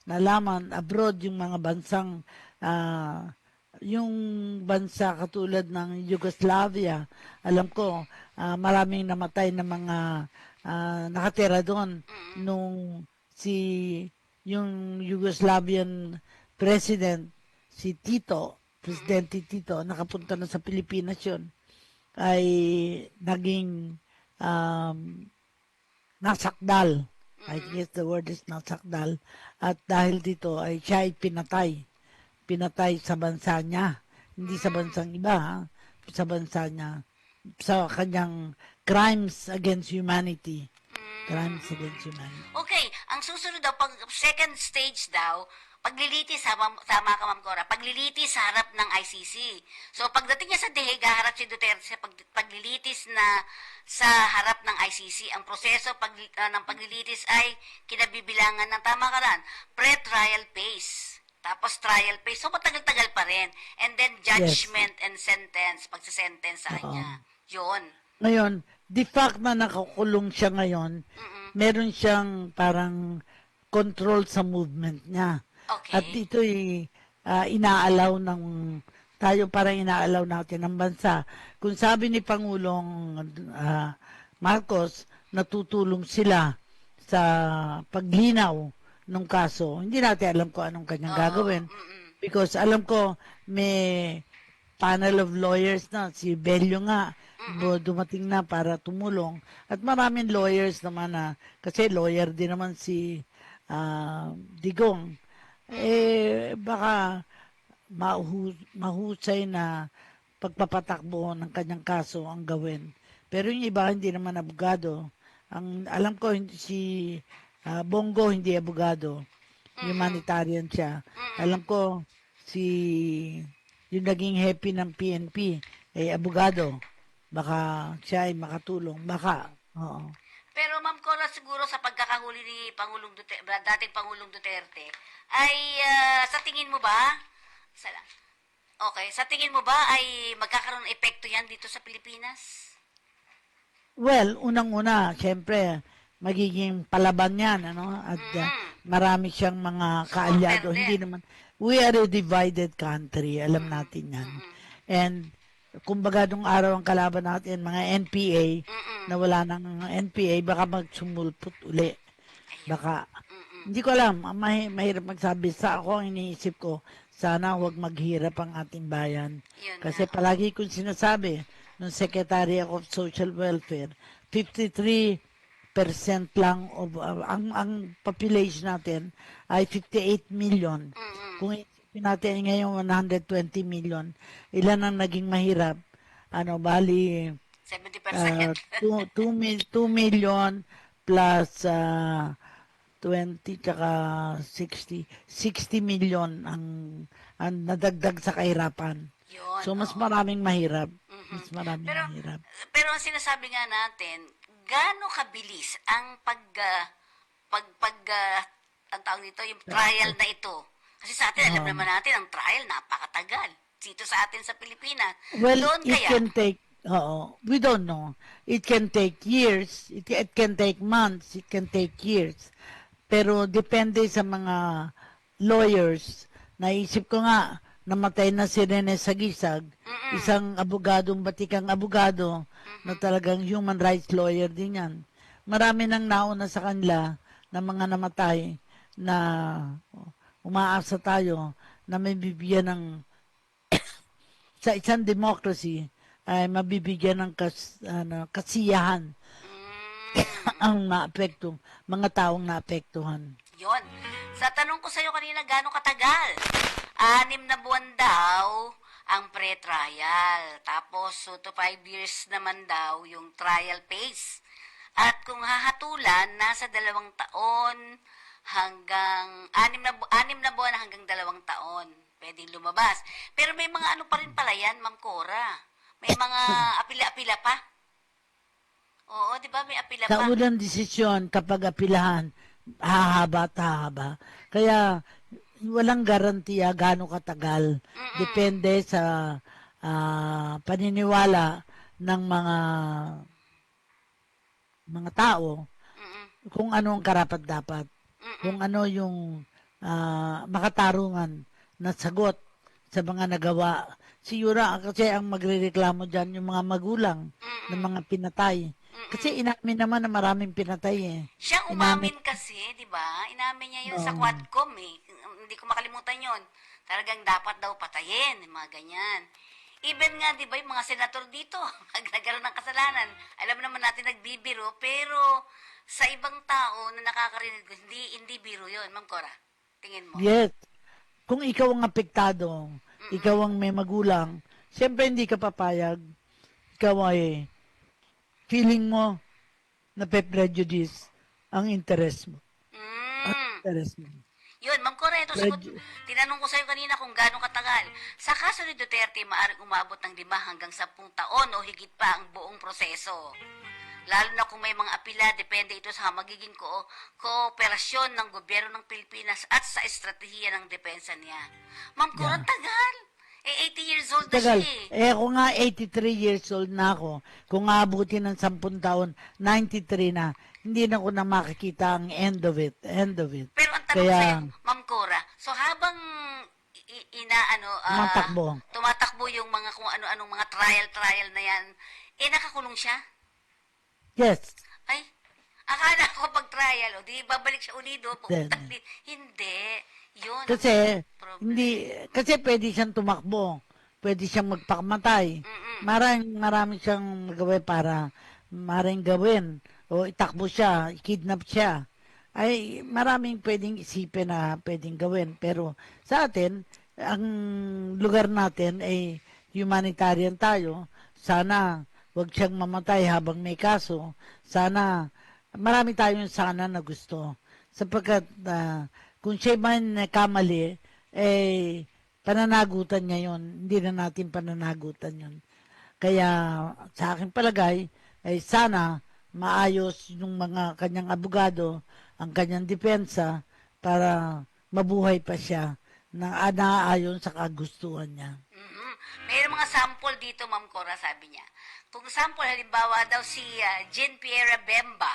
nalaman abroad, yung mga bansang, yung bansa katulad ng Yugoslavia, alam ko, maraming namatay na mga nakatira doon nung yung Yugoslavian president, si Presidente Tito, nakapunta na sa Pilipinas yun, ay naging nasakdal. I guess the word is nasakdal. At dahil dito ay siya ay pinatay. Pinatay sa bansa niya. Hindi sa bansang iba, ha? Sa bansa niya. Sa kanyang crimes against humanity. Crimes against humanity. Okay, ang susunod daw, pag second stage daw, paglilitis, tama ka Ma'am Cora, paglilitis sa harap ng ICC. So pagdating niya sa Dihig, haharap si Duterte sa paglilitis na sa harap ng ICC. Ang proseso ng paglilitis ay kinabibilangan ng, tama ka ran, pre-trial phase. Tapos trial phase. So matagal-tagal pa rin. And then judgment and sentence, pagsasentence sa kanya. Yun. Ngayon, the fact na nakakulong siya ngayon, meron siyang parang control sa movement niya. Okay. At ito'y inaalaw ng tayo, parang inaalaw natin ng bansa. Kung sabi ni Pangulong Marcos, natutulong sila sa paglinaw ng kaso. Hindi natin alam kung anong kanyang gagawin. Because alam ko, may panel of lawyers na, si Bello nga, dumating na para tumulong. At maraming lawyers naman na, kasi lawyer din naman si Digong. Baka mahusay na pagpapatakbo ng kanyang kaso ang gawin. Pero yung iba hindi naman abogado. Ang alam ko si Bongo hindi abogado. Humanitarian siya. Alam ko yung naging happy ng PNP ay abogado. Baka siya ay makatulong. Baka. Oo. Pero Ma'am Cora, siguro sa pagkakahuli ni dating Pangulong Duterte, ay sa tingin mo ba, sa tingin mo ba ay magkakaroon ng epekto yan dito sa Pilipinas? Well, unang-una, syempre, magiging palaban yan, At marami siyang mga kaalyado. Hindi naman, we are a divided country, alam natin yan. And kumbaga nung araw ang kalaban natin, mga NPA, na wala nang NPA, baka magsumulpot uli. Baka, hindi ko alam, mahirap magsabi. Sa ako, ang iniisip ko, sana huwag maghirap ang ating bayan. Kasi palagi kong sinasabi, ng Secretary of Social Welfare, 53% lang of, ang population natin ay 58 million. Kung isipin natin ngayon 120 million, ilan ang naging mahirap? Bali 70%. 2 million plus 20 tsaka 60 million ang nadagdag sa kahirapan. Yun, So mas maraming mahirap. Mas maraming mahirap. Pero ang sinasabi nga natin, gaano kabilis ang ang tawag nito, yung trial na ito? Kasi sa atin, alam naman natin, ang trial napakatagal. Dito sa atin sa Pilipinas. Well, Doon it kaya, can take, we don't know. It can take years, it can take months, it can take years. Pero depende sa mga lawyers. Naisip ko nga, namatay na si Rene Sagisag, isang abogadong, batikang abogado, na talagang human rights lawyer din yan. Marami nang nauna sa kanila na mga namatay na umaasa tayo na may bibigyan ng sa isang democracy ay mabibigyan ng kasiyahan ang mga taong naapektuhan. Yon. Sa tanong ko sa'yo kanina, gaano katagal? 6 na buwan daw ang pre-trial. Tapos, 2 to 5 years naman daw yung trial phase. At kung hahatulan, nasa 2 taon hanggang 6 na buwan hanggang 2 taon. Pwedeng lumabas. Pero may mga ano pa rin pala yan, Ma'am Cora. May mga apila-apila pa. Oo, di ba? May apila pa. Sa unang desisyon, kapag apilahan, hahaba at hahaba. Kaya, walang garantiya gaano katagal. Depende sa paniniwala ng mga tao kung ano ang karapat-dapat. Kung ano yung makatarungan na sagot sa mga nagawa. Siguro kasi ang magrereklamo dyan yung mga magulang ng mga pinatay. Kasi inamin naman na maraming pinatay eh. Siya umamin kasi, di ba? Inamin niya yun sa Quadcom eh. Hindi ko makalimutan yun. Talagang dapat daw patayin, mga ganyan. Even nga, di ba, yung mga senator dito, nagkaroon ng kasalanan. Alam naman natin nagbibiro, pero sa ibang tao na nakakarinig, hindi biro yun. Ma'am Cora, tingin mo? Yes. Kung ikaw ang apektado, ikaw ang may magulang, siyempre hindi ka papayag. Ikaw ay feeling mo na pe-prejudice ang interest mo. Ang interest mo. Yun, Ma'am Cora, ito sagot. Tinanong ko sa'yo kanina kung gaano katagal. Sa kaso ni Duterte, maaaring umabot ng 5 hanggang 10 taon o higit pa ang buong proseso. Lalo na kung may mga apila, depende ito sa magiging kooperasyon ng gobyerno ng Pilipinas at sa estratehiya ng depensa niya. Ma'am Cora, tagal. 80 years old na siya Tagal. Ako nga, 83 years old na ako. Kung aabutin ng 10 taon, 93 na. Hindi na ko na makikita ang end of it. Pero ang tanong sa'yo, Ma'am Cora, so habang tumatakbo yung mga kung ano-anong mga trial na yan, nakakulong siya? Yes. Ay, akala ko pag trial, di babalik siya ulido. Hindi. Yun. Kasi pwede siyang tumakbo. Pwede siyang magpakamatay. Marami siyang magawa para maring gawin. O itakbo siya, kidnap siya. Ay, maraming pwedeng isipin na pwedeng gawin. Pero sa atin, ang lugar natin ay humanitarian tayo. Sana wag siyang mamatay habang may kaso. Sana, marami tayong sana na gusto. Sapagkat kung siya man kamali, pananagutan niya yun. Hindi na natin pananagutan yun. Kaya sa aking palagay, ay sana maayos yung mga kanyang abogado, ang kanyang depensa, para mabuhay pa siya na naayon sa kagustuhan niya. Mayroong mga sample dito, Ma'am Cora, sabi niya. Kung sample, halimbawa daw si Jean-Pierre Bemba,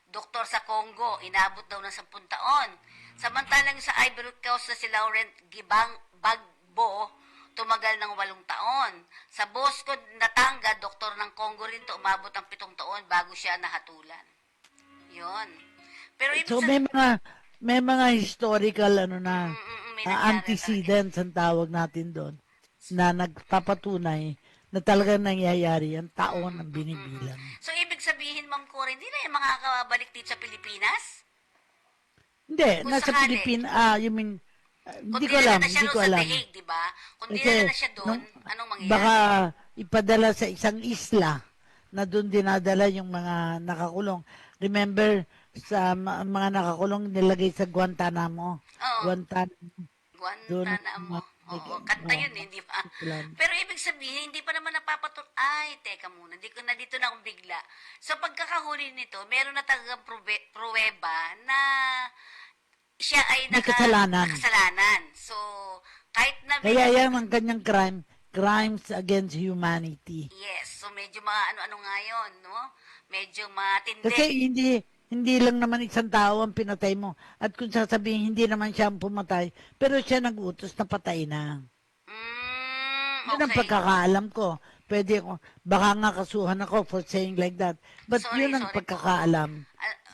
doktor sa Congo, inabot daw ng 10 taon. Samantalang sa Ivory Coast na si Laurent Gbagbo, tumagal ng 8 taon. Sa Bosco Natanga, doktor ng Congo rin to, umabot ng 7 taon bago siya nahatulan. Yun. Pero so may mga historical antecedents ang tawag natin doon na nagpapatunay na talagang nangyayari ang taon ang binibilang. So ibig sabihin, Ma'am Cora, hindi na yung makakabalik dito sa Pilipinas? Hindi, nasa Pilipinas, hindi ko alam. Hindi ko alam. Deheg, di ba? Kung dinala na siya doon, anong mangyayari? Baka ipadala sa isang isla na doon dinadala yung mga nakakulong. Remember, sa mga nakakulong nilagay sa Guantanamo. Oo. Guantanamo. Oo, kanta yun eh, di ba? Pero ibig sabihin, hindi pa naman ay, teka muna, dito na akong bigla. So pagkakahuli nito, meron na talagang pruweba na siya ay kasalanan. So, kahit na... Kaya yan ang kanyang crimes against humanity. Yes, so medyo ano nga yun, no? Medyo matindi. Kasi hindi lang naman isang tao ang pinatay mo. At kung sasabihin, hindi naman siya ang pumatay, pero siya nag-utos na patay na. Okay. Yun ang pagkakaalam ko. Pwede ko, baka nga kasuhan ako for saying like that. But yun ang pagkakaalam.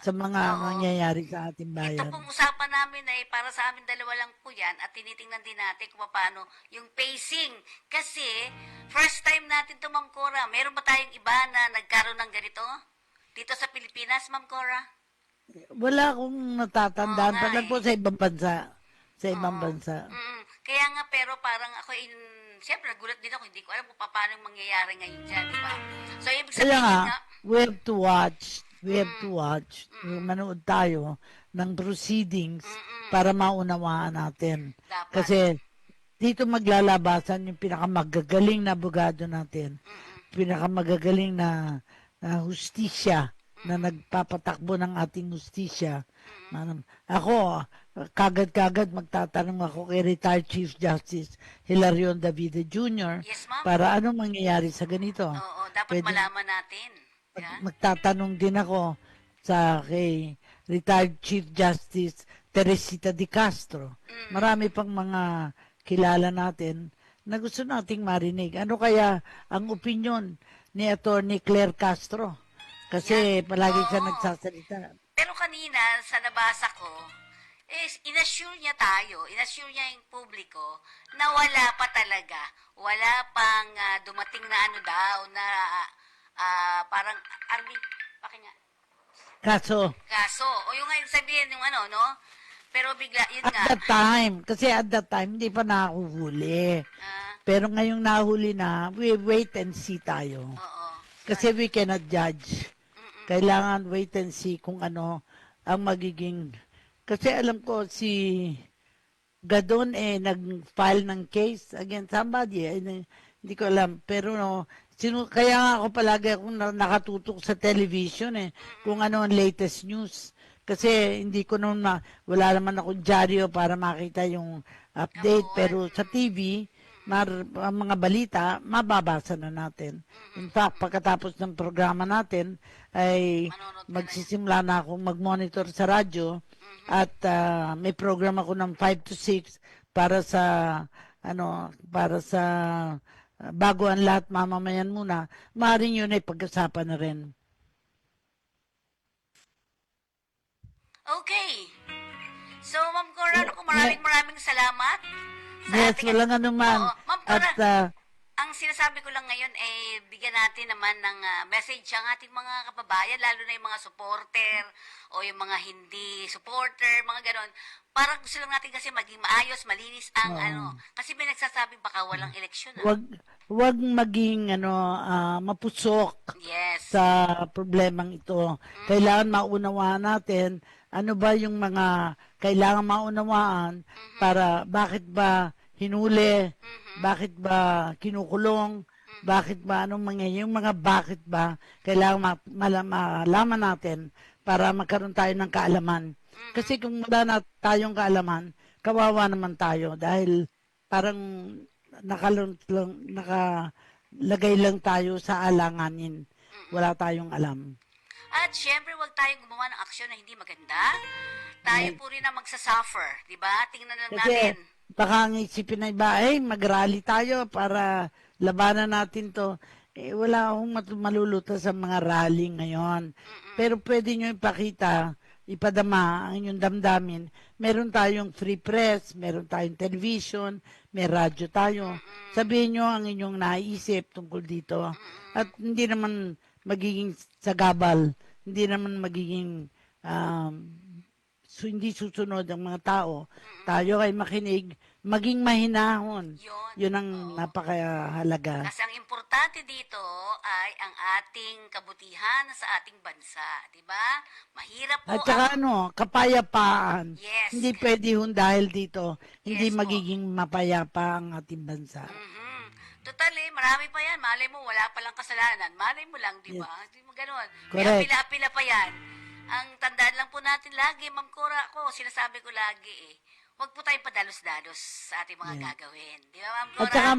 sa mga Oo. nangyayari sa ating Ito bayan. pong usapan namin ay para sa amin dalawa lang po yan at tinitingnan din natin kung paano yung pacing. Kasi, first time natin to, Ma'am Cora. Meron ba tayong iba na nagkaroon ng ganito? Dito sa Pilipinas, Ma'am Cora? Wala akong natatandaan Oo nga pa lang po eh. sa ibang bansa. Sa ibang Oo. bansa. Kaya nga, pero parang ako, siyempre, nagulat din ako. Hindi ko alam kung paano yung mangyayari ngayon dyan, di ba? So, ibig Kaya sabihin nga, nga, we have to watch. We have to watch. Manood tayo ng proceedings para maunawaan natin. dapat. Kasi dito maglalabasan yung pinakamagagaling na abogado natin. Pinakamagagaling na hustisya na nagpapatakbo ng ating hustisya. Ako, kagad-kagad magtatanong ako kay retired Chief Justice Hilarion Davide Jr. Yes, ma'am. para ano mangyayari sa ganito. Oo, dapat Pwede- malaman natin. Yeah? Magtatanong din ako sa kay retired Chief Justice Teresita de Castro. Marami pang mga kilala natin na gusto nating marinig. Ano kaya ang opinion ni Attorney Claire Castro? Kasi palagi siya Oo. nagsasalita. Pero kanina, sa nabasa ko, inassure niya yung publiko na wala pa talaga, wala pang dumating na ano daw, na parang, Army, pakinggan, Kaso, kaso. O yung ngayon sabihin yung ano, no? Pero bigla, yun at nga. that time, hindi pa nahuhuli. Ah, Pero ngayong nahuli na, we wait and see tayo. oo. Kasi we cannot judge. Kailangan wait and see kung ano ang magiging... Kasi alam ko si Gadon nag-file ng case against somebody. Hindi ko alam. Pero no, kaya nga ako palagi akong nakatutok sa television kung ano ang latest news. Kasi hindi ko naman, wala naman akong dyaryo para makita yung update. Pero sa TV, ang mga balita, mababasa na natin. In fact, pagkatapos ng programa natin, ay Manonood ka na magsisimula na akong mag-monitor sa radyo at may program ako ng 5 to 6 para sa bago ang lahat mamamayan muna. Maaaring yun ay pag-usapan na rin. Okay. So, Ma'am Cora, maraming salamat. Sa Yes, ating- walang anuman. Oo. Ma'am Cora, At ang sinasabi ko lang ngayon ay bigyan natin naman ng message ang ating mga kababayan, lalo na yung mga supporter o yung mga hindi supporter, mga ganon. Parang gusto lang natin kasi maging maayos, malinis ang ano. Kasi may nagsasabi baka walang eleksyon. wag maging mapusok Yes. sa problemang ito. Kailangan maunawaan natin ano ba yung mga kailangan maunawaan para bakit ba hinuli, bakit ba kinukulong, bakit ba anong mangyayari, yung mga bakit ba kailangan malaman natin para magkaroon tayo ng kaalaman. Kasi kung wala na tayong kaalaman, kawawa naman tayo dahil parang nakalagay lang tayo sa alanganin. Wala tayong alam. At syempre, huwag tayong gumawa ng aksyon na hindi maganda. Tayo po rin na magsasuffer, di ba? Tingnan lang natin. Kasi baka ang isipin na iba, mag-rally tayo para labanan natin to. Wala akong maluluto sa mga rally ngayon. Pero pwede nyo ipakita, ipadama ang inyong damdamin. Meron tayong free press, meron tayong television, may radyo tayo. Sabihin nyo ang inyong naisip tungkol dito. At hindi naman magiging sagabal, hindi naman magiging hindi susunod ang mga tao. Tayo ay makinig, maging mahinahon. Yun ang napakahalaga. Kasi ang importante dito ay ang ating kabutihan sa ating bansa, di ba? Mahirap po At saka kapayapaan. Yes. Hindi pwede dahil dito, hindi Yes po. magiging mapayapa ang ating bansa. Total marami pa yan. Malay mo, wala palang kasalanan. Malay mo lang, di ba? Hindi mo ganun. May Correct. apila-apila pa yan. Ang tandaan lang po natin lagi, Ma'am Cora, sinasabi ko lagi huwag po tayong padalos-dalos sa ating mga gagawin. Di ba, Ma'am Cora? At saka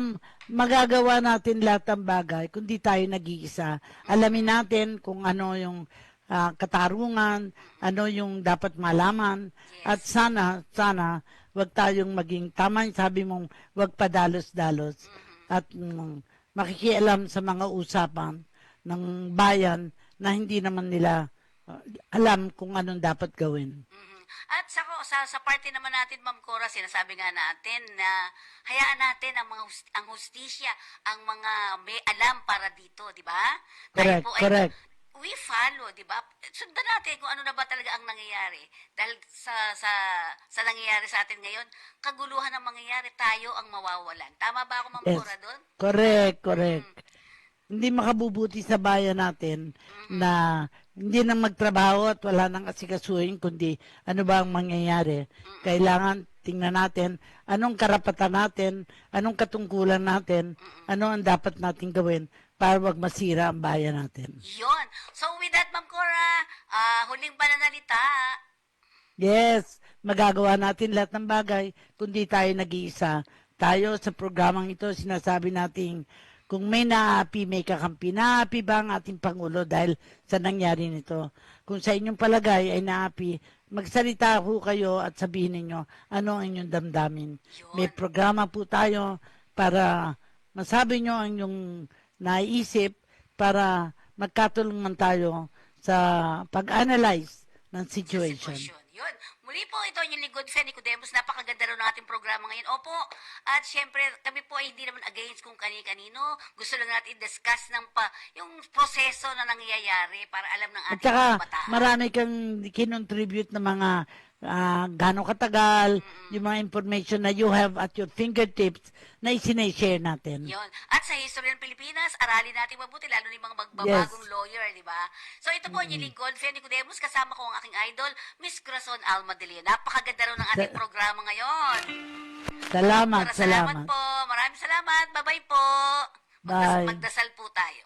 magagawa natin lahat ng bagay kung di tayo nag-iisa. Alamin natin kung ano yung katarungan, ano yung dapat malaman. At sana, wag tayong maging tama yung sabi mong wag padalos-dalos. At makikialam sa mga usapan ng bayan na hindi naman nila alam kung anong dapat gawin. Mhm. At sa parte naman natin, Ma'am Cora, sinasabi nga natin na hayaan natin ang hustisya, ang mga may alam para dito, di ba? Tayo Correct, po ay correct. we follow, di ba? Sundan natin kung ano na ba talaga ang nangyayari. Dahil sa nangyayari sa atin ngayon, kaguluhan ang mangyayari, tayo ang mawawalan. Tama ba ako, Ma'am Yes. Cora, doon? Correct, correct. Hindi makabubuti sa bayan natin na hindi nang magtrabaho at wala nang asikasuhin kundi ano ba ang mangyayari. Kailangan tingnan natin anong karapatan natin, anong katungkulan natin, ano ang dapat natin gawin para wag masira ang bayan natin. Yon. So with that, Ma'am Cora, huling pananalita. Yes, magagawa natin lahat ng bagay kundi tayo nag-iisa. Tayo sa programang ito sinasabi nating kung may naapi, may kakampi. Naapi ba ang ating Pangulo dahil sa nangyari nito? Kung sa inyong palagay ay naapi, magsalita po kayo at sabihin ninyo ano ang inyong damdamin. May programa po tayo para masabi nyo ang inyong naisip para magkatulungan tayo sa pag-analyze ng situation. Yun. Muli po, ito yung Lingkod Fe Nicodemus. Napakaganda rin ng ating programa ngayon. Opo. At syempre, kami po ay hindi naman against kung kani-kanino. Gusto lang natin i-discuss yung proseso na nangyayari para alam ng At ating saka mga bataan. marami kang kinontribute na mga gano'ng katagal, yung mga information na you have at your fingertips na isinashare natin. Yun. At sa history ng Pilipinas, aralin natin mabuti, lalo na yung mga magbabagong lawyer, di ba? So ito po, yung Lingkod Fe Nicodemus, kasama ko ang aking idol, Miss Corazon Alma de Leon. Napakaganda raw ng ating programa ngayon. Salamat, Salamat salamat. po. Maraming salamat. Bye-bye po. Bye. Magdasal po tayo.